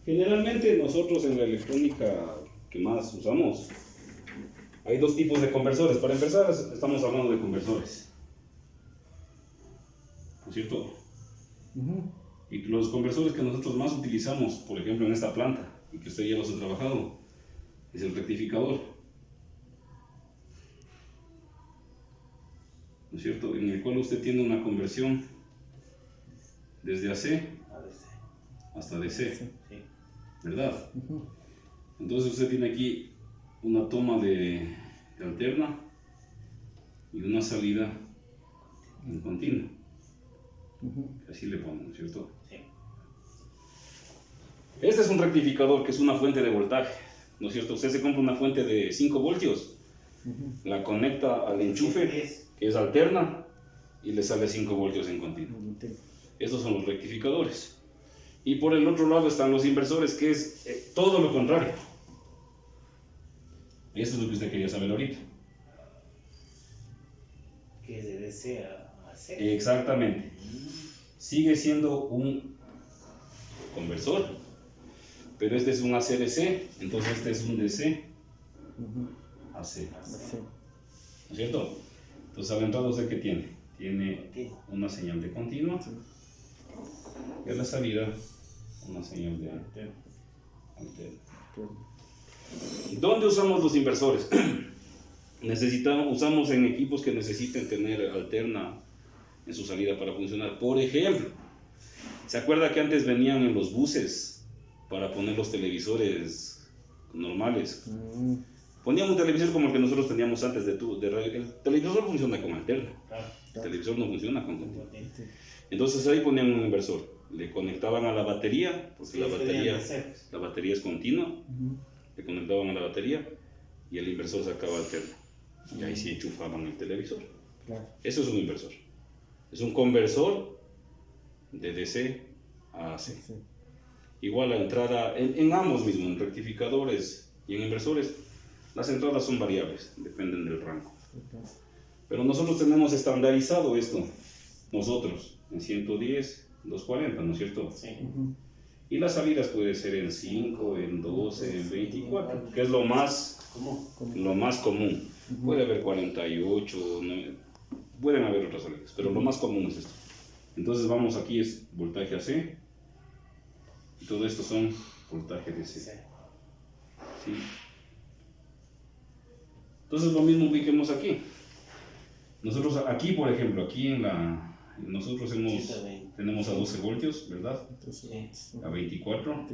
Generalmente nosotros en la electrónica que más usamos, hay dos tipos de conversores. Para empezar, estamos hablando de conversores, ¿no es cierto? Y los conversores que nosotros más utilizamos, por ejemplo en esta planta, y que usted ya los ha trabajado, es el rectificador, ¿no es cierto? En el cual usted tiene una conversión desde AC hasta DC, ¿verdad? Entonces usted tiene aquí una toma de alterna y una salida en continua. Así le ponemos, ¿cierto? Sí. Este es un rectificador que es una fuente de voltaje, ¿no es cierto? Usted se compra una fuente de 5 voltios, la conecta al enchufe, que es alterna, y le sale 5 voltios en continuo. Estos son los rectificadores. Y por el otro lado están los inversores, que es todo lo contrario. Eso es lo que usted quería saber ahorita. Que de DC a AC. Exactamente. Sigue siendo un conversor, pero este es un AC-DC, entonces este es un DC AC. ¿No es cierto? Entonces al entrada usted ¿qué tiene? Tiene una señal de continua y a la salida una señal de alterna. ¿Dónde usamos los inversores? Usamos en equipos que necesiten tener alterna en su salida para funcionar. Por ejemplo, ¿se acuerda que antes venían en los buses para poner los televisores normales? Ponían un televisor como el que nosotros teníamos antes de radio. El televisor funciona con alterna. El televisor no funciona con continua. Entonces ahí ponían un inversor. Le conectaban a la batería, porque la batería es continua. Le conectaban a la batería y el inversor sacaba alterna. Y ahí sí enchufaban el televisor. Eso es un inversor. Es un conversor de DC a AC. Igual la entrada, en ambos mismos, en rectificadores y en inversores, las entradas son variables, dependen del rango. Pero nosotros tenemos estandarizado esto, nosotros, en 110, 240, ¿no es cierto? Sí. Y las salidas puede ser en 5, en 12, en 24, que es lo más común. Puede haber 48, pueden haber otras salidas, pero lo más común es esto. Entonces vamos aquí, es voltaje AC, y todo esto son voltaje DC. ¿Sí? Entonces lo mismo ubiquemos aquí. Nosotros aquí, por ejemplo, aquí nosotros tenemos a 12 voltios, ¿verdad? A 24.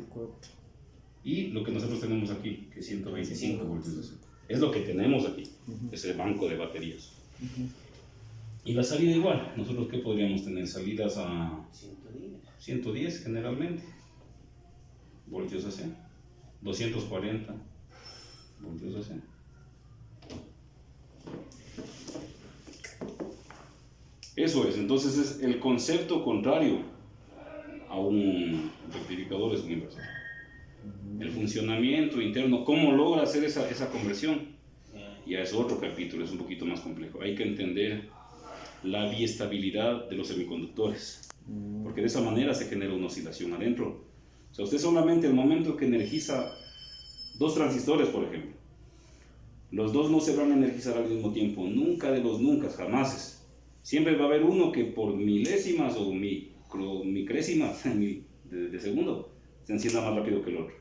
Y lo que nosotros tenemos aquí, que es 125 voltios. Es lo que tenemos aquí, ese banco de baterías. Y la salida igual, nosotros ¿qué podríamos tener? Salidas a 110 generalmente, voltios AC, 240 voltios AC. Eso es, entonces es el concepto contrario a un rectificador, es un inversor. El funcionamiento interno, cómo logra hacer esa conversión, ya es otro capítulo, es un poquito más complejo. Hay que entender la biestabilidad de los semiconductores, porque de esa manera se genera una oscilación adentro. O sea, usted solamente el momento que energiza dos transistores, por ejemplo, los dos no se van a energizar al mismo tiempo, nunca de los nunca, jamás. Siempre va a haber uno que por milésimas o micrésimas de segundo se encienda más rápido que el otro.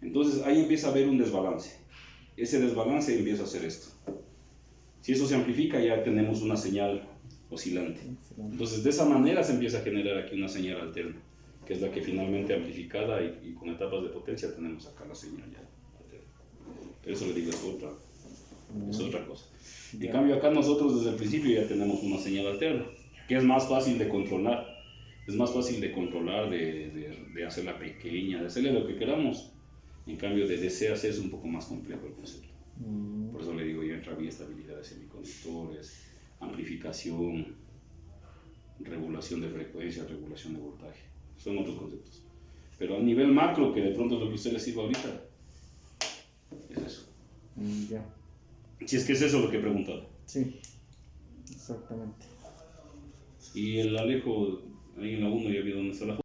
Entonces ahí empieza a haber un desbalance. Ese desbalance empieza a hacer esto. Si eso se amplifica, ya tenemos una señal oscilante. Entonces de esa manera se empieza a generar aquí una señal alterna, que es la que finalmente amplificada y con etapas de potencia tenemos acá la señal ya alterna. Pero eso le digo es otra cosa. En cambio acá nosotros desde el principio ya tenemos una señal alterna, que es más fácil de controlar. Es más fácil de controlar, de hacerla pequeña, de hacerle lo que queramos. En cambio de DC a AC es un poco más complejo el concepto. Por eso le digo, ya entra biestabilidad de semiconductores, amplificación, regulación de frecuencia, regulación de voltaje. Son otros conceptos. Pero a nivel macro, que de pronto es lo que a usted le sirva ahorita, es eso. Si es que es eso lo que he preguntado. Sí, exactamente. Y el Alejo, ahí en la 1 ya vi dónde está la foto.